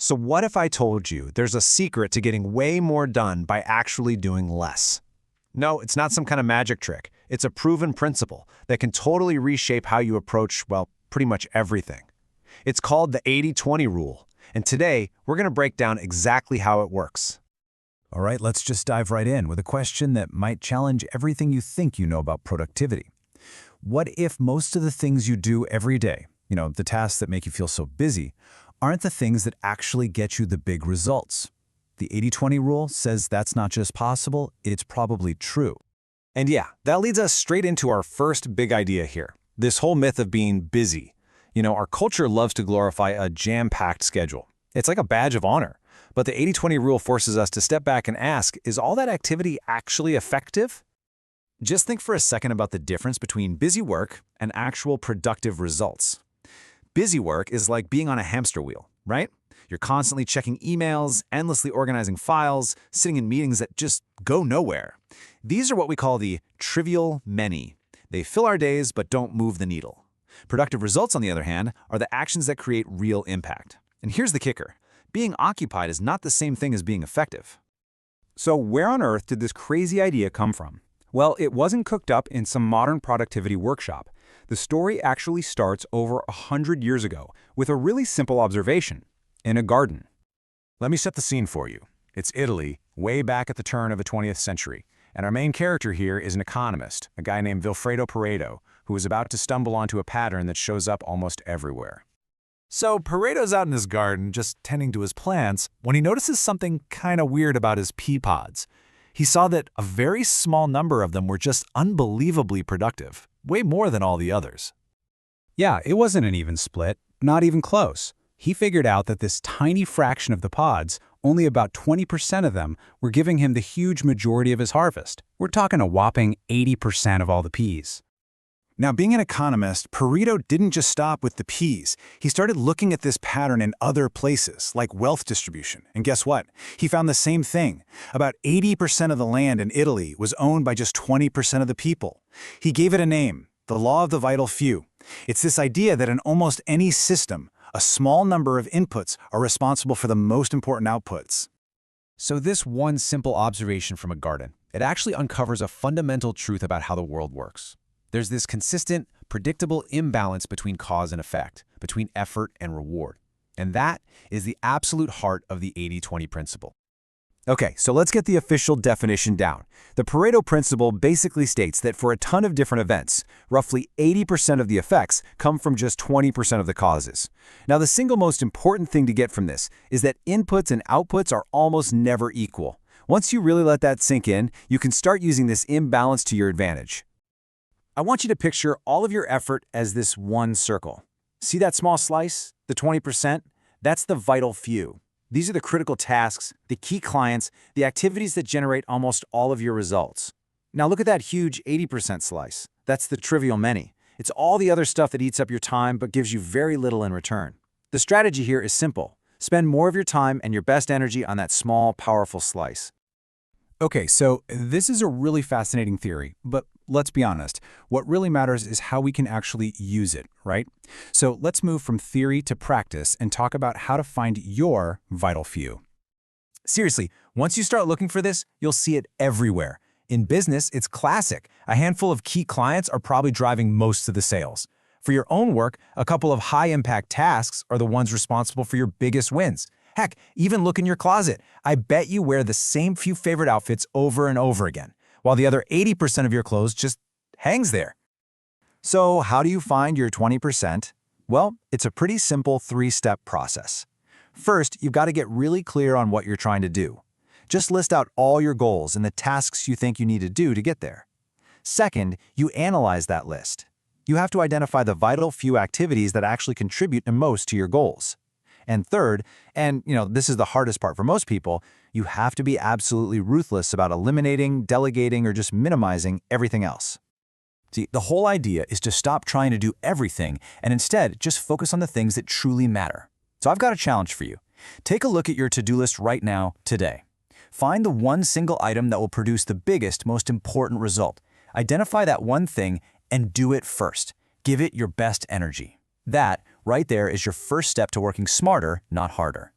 So what if I told you there's a secret to getting way more done by actually doing less? No, it's not some kind of magic trick. It's a proven principle that can totally reshape how you approach, well, pretty much everything. It's called the 80-20 rule, and today we're going to break down exactly how it works. All right, let's just dive right in with a question that might challenge everything you think you know about productivity. What if most of the things you do every day, the tasks that make you feel so busy, aren't the things that actually get you the big results? The 80-20 rule says that's not just possible, it's probably true. And yeah, that leads us straight into our first big idea here, this whole myth of being busy. Our culture loves to glorify a jam-packed schedule. It's like a badge of honor. But the 80-20 rule forces us to step back and ask, is all that activity actually effective? Just think for a second about the difference between busy work and actual productive results. Busy work is like being on a hamster wheel, right? You're constantly checking emails, endlessly organizing files, sitting in meetings that just go nowhere. These are what we call the trivial many. They fill our days but don't move the needle. Productive results, on the other hand, are the actions that create real impact. And here's the kicker. Being occupied is not the same thing as being effective. So where on earth did this crazy idea come from? Well, it wasn't cooked up in some modern productivity workshop. The story actually starts over 100 years ago with a really simple observation in a garden. Let me set the scene for you. It's Italy, way back at the turn of the 20th century. And our main character here is an economist, a guy named Vilfredo Pareto, who is about to stumble onto a pattern that shows up almost everywhere. So Pareto's out in his garden, just tending to his plants, when he notices something kind of weird about his pea pods. He saw that a very small number of them were just unbelievably productive, way more than all the others. Yeah, it wasn't an even split, not even close. He figured out that this tiny fraction of the pods, only about 20% of them, were giving him the huge majority of his harvest. We're talking a whopping 80% of all the peas. Now, being an economist, Pareto didn't just stop with the peas. He started looking at this pattern in other places, like wealth distribution. And guess what? He found the same thing. About 80% of the land in Italy was owned by just 20% of the people. He gave it a name, the law of the vital few. It's this idea that in almost any system, a small number of inputs are responsible for the most important outputs. So this one simple observation from a garden, it actually uncovers a fundamental truth about how the world works. There's this consistent, predictable imbalance between cause and effect, between effort and reward. And that is the absolute heart of the 80-20 principle. Okay, so let's get the official definition down. The Pareto Principle basically states that for a ton of different events, roughly 80% of the effects come from just 20% of the causes. Now, the single most important thing to get from this is that inputs and outputs are almost never equal. Once you really let that sink in, you can start using this imbalance to your advantage. I want you to picture all of your effort as this one circle. See that small slice, the 20%? That's the vital few. These are the critical tasks, the key clients, the activities that generate almost all of your results. Now look at that huge 80% slice. That's the trivial many. It's all the other stuff that eats up your time but gives you very little in return. The strategy here is simple. Spend more of your time and your best energy on that small, powerful slice. Okay, so this is a really fascinating theory, but let's be honest. What really matters is how we can actually use it, right? So let's move from theory to practice and talk about how to find your vital few. Seriously, once you start looking for this, you'll see it everywhere. In business, it's classic. A handful of key clients are probably driving most of the sales. For your own work, a couple of high-impact tasks are the ones responsible for your biggest wins. Heck, even look in your closet. I bet you wear the same few favorite outfits over and over again, while the other 80% of your clothes just hangs there. So how do you find your 20%? Well, it's a pretty simple three-step process. First, you've got to get really clear on what you're trying to do. Just list out all your goals and the tasks you think you need to do to get there. Second, you analyze that list. You have to identify the vital few activities that actually contribute the most to your goals. And third, and this is the hardest part for most people, you have to be absolutely ruthless about eliminating, delegating, or just minimizing everything else. See, the whole idea is to stop trying to do everything and instead just focus on the things that truly matter. So I've got a challenge for you. Take a look at your to-do list right now, today. Find the one single item that will produce the biggest, most important result. Identify that one thing and do it first. Give it your best energy. That, right there, is your first step to working smarter, not harder.